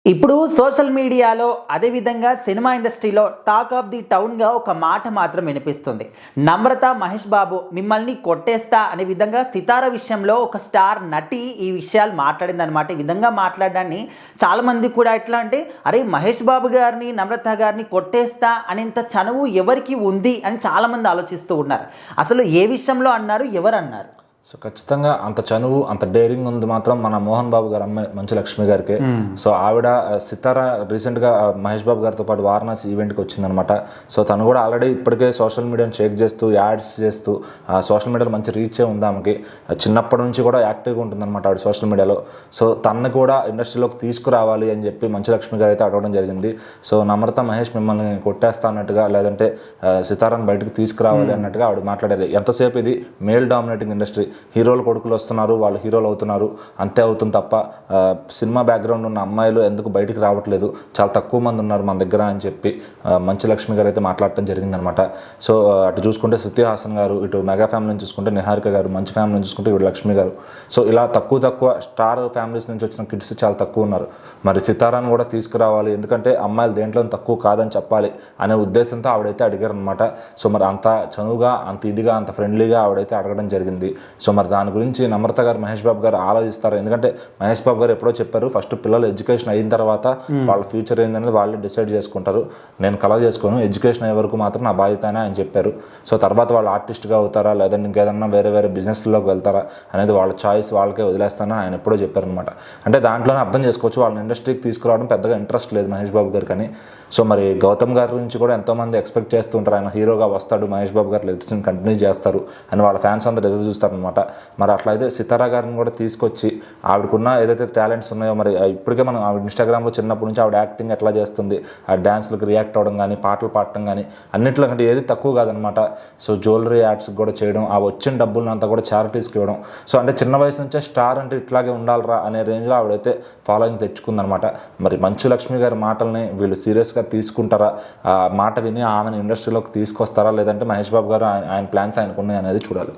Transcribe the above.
ఇప్పుడు సోషల్ మీడియాలో అదేవిధంగా సినిమా ఇండస్ట్రీలో టాక్ ఆఫ్ ది టౌన్గా ఒక మాట మాత్రం వినిపిస్తుంది. నమ్రత మహేష్ బాబు మిమ్మల్ని కొట్టేస్తా అనే విధంగా సితార విషయంలో ఒక స్టార్ నటి ఈ విషయాలు మాట్లాడిందనమాట. ఈ విధంగా మాట్లాడడాన్ని చాలామంది కూడా ఎట్లా అంటే, అరే మహేష్ బాబు గారిని నమ్రత గారిని కొట్టేస్తా అనేంత చనువు ఎవరికి ఉంది అని చాలామంది ఆలోచిస్తూ ఉన్నారు. అసలు ఏ విషయంలో అన్నారు, ఎవరు అన్నారు? సో ఖచ్చితంగా అంత చనువు అంత డేరింగ్ ఉంది మాత్రం మన మోహన్ బాబు గారు అమ్మాయి మంచు లక్ష్మి గారికి. సో ఆవిడ సితార రీసెంట్గా మహేష్ బాబు గారితో పాటు వారణాసి ఈవెంట్కి వచ్చిందనమాట. సో తను కూడా ఆల్రెడీ ఇప్పటికే సోషల్ మీడియాని షేక్ చేస్తూ యాడ్స్ చేస్తూ సోషల్ మీడియాలో మంచి రీచే ఉంది ఆమెకి. చిన్నప్పటి నుంచి కూడా యాక్టివ్గా ఉంటుందన్నమాట ఆవిడ సోషల్ మీడియాలో. సో తనని కూడా ఇండస్ట్రీలోకి తీసుకురావాలి అని చెప్పి మంచు లక్ష్మి గారు అయితే అడగడం జరిగింది. సో నమ్రత మహేష్ మిమ్మల్ని కొట్టేస్తా అన్నట్టుగా, లేదంటే సితారాని బయటకు తీసుకురావాలి అన్నట్టుగా ఆవిడ మాట్లాడారు. ఎంతసేపు ఇది మేల్ డామినేటింగ్ ఇండస్ట్రీ, హీరోలు కొడుకులు వస్తున్నారు, వాళ్ళు హీరోలు అవుతున్నారు, అంతే అవుతుంది తప్ప సినిమా బ్యాక్గ్రౌండ్ ఉన్న అమ్మాయిలు ఎందుకు బయటికి రావట్లేదు, చాలా తక్కువ మంది ఉన్నారు మన దగ్గర అని చెప్పి మంచు లక్ష్మి గారు అయితే మాట్లాడటం జరిగిందనమాట. సో అటు చూసుకుంటే శృతి హాసన్ గారు, ఇటు మెగా ఫ్యామిలీని చూసుకుంటే నిహారిక గారు, మంచి ఫ్యామిలీని చూసుకుంటే ఇటు లక్ష్మి గారు. సో ఇలా తక్కువ స్టార్ ఫ్యామిలీస్ నుంచి వచ్చిన కిడ్స్ చాలా తక్కువ ఉన్నారు. మరి సితారాను కూడా తీసుకురావాలి, ఎందుకంటే అమ్మాయిలు దేంట్లో తక్కువ కాదని చెప్పాలి అనే ఉద్దేశంతో ఆవిడైతే అడిగారు అనమాట. సో మరి అంత చనువుగా, అంత ఇదిగా, అంత ఫ్రెండ్లీగా ఆవిడైతే అడగడం జరిగింది. సో మరి దాని గురించి నమ్రత గారు మహేష్ బాబు గారు ఆలోచిస్తారు. ఎందుకంటే మహేష్ బాబు గారు ఎప్పుడో చెప్పారు, ఫస్ట్ పిల్లలు ఎడ్యుకేషన్ అయిన తర్వాత వాళ్ళ ఫ్యూచర్ ఏందనేది వాళ్ళే డిసైడ్ చేసుకుంటారు, నేను కలెక్ట్ చేసుకోను, ఎడ్యుకేషన్ అయ్యే వరకు మాత్రం నా బాధ్యత అని ఆయన చెప్పారు. సో తర్వాత వాళ్ళు ఆర్టిస్ట్గా అవుతారా లేదంటే ఇంకేదన్నా వేరే బిజినెస్లోకి వెళ్తారా అనేది వాళ్ళ చాయిస్, వాళ్ళకే వదిలేస్తానని ఆయన ఎప్పుడో చెప్పారనమాట. అంటే దాంట్లోనే అర్థం చేసుకోవచ్చు వాళ్ళని ఇండస్ట్రీకి తీసుకురావడం పెద్దగా ఇంట్రెస్ట్ లేదు మహేష్ బాబు గారికి అని. సో మరి గౌతమ్ గారి నుంచి కూడా ఎంతోమంది ఎక్స్పెక్ట్ చేస్తుంటారు, ఆయన హీరోగా వస్తాడు, మహేష్ బాబు గారు లెగసీని కంటిన్యూ చేస్తారు అని వాళ్ళ ఫ్యాన్స్ అంతా ఎదురు చూస్తారనమాట. మరి అట్లయితే సితారా గారిని కూడా తీసుకొచ్చి ఆవిడకున్న ఏదైతే టాలెంట్స్ ఉన్నాయో, మరి ఇప్పటికే మనం ఆవిడ ఇన్స్టాగ్రామ్లో చిన్నప్పటి నుంచి ఆవిడ యాక్టింగ్ ఎట్లా చేస్తుంది, ఆ డ్యాన్స్లకు రియాక్ట్ అవ్వడం కానీ, పాటలు పాడటం కానీ, అన్నింటిలో కంటే ఏది తక్కువ కాదనమాట. సో జ్యువెలరీ యాడ్స్కి కూడా చేయడం, ఆ వచ్చిన డబ్బులను అంతా కూడా చారిటీస్కి ఇవ్వడం. సో అంటే చిన్న వయసు నుంచే స్టార్ అంటే ఇట్లాగే ఉండాలరా అనే రేంజ్లో ఆవిడైతే ఫాలోయింగ్ తెచ్చుకుందనమాట. మరి మంచు లక్ష్మి గారి మాటల్ని వీళ్ళు సీరియస్గా తీసుకుంటారా, ఆ మాట విని ఆమెను ఇండస్ట్రీలోకి తీసుకొస్తారా, లేదంటే మహేష్ బాబు గారు ఆయన ప్లాన్స్ ఆయనకున్నాయి అనేది చూడాలి.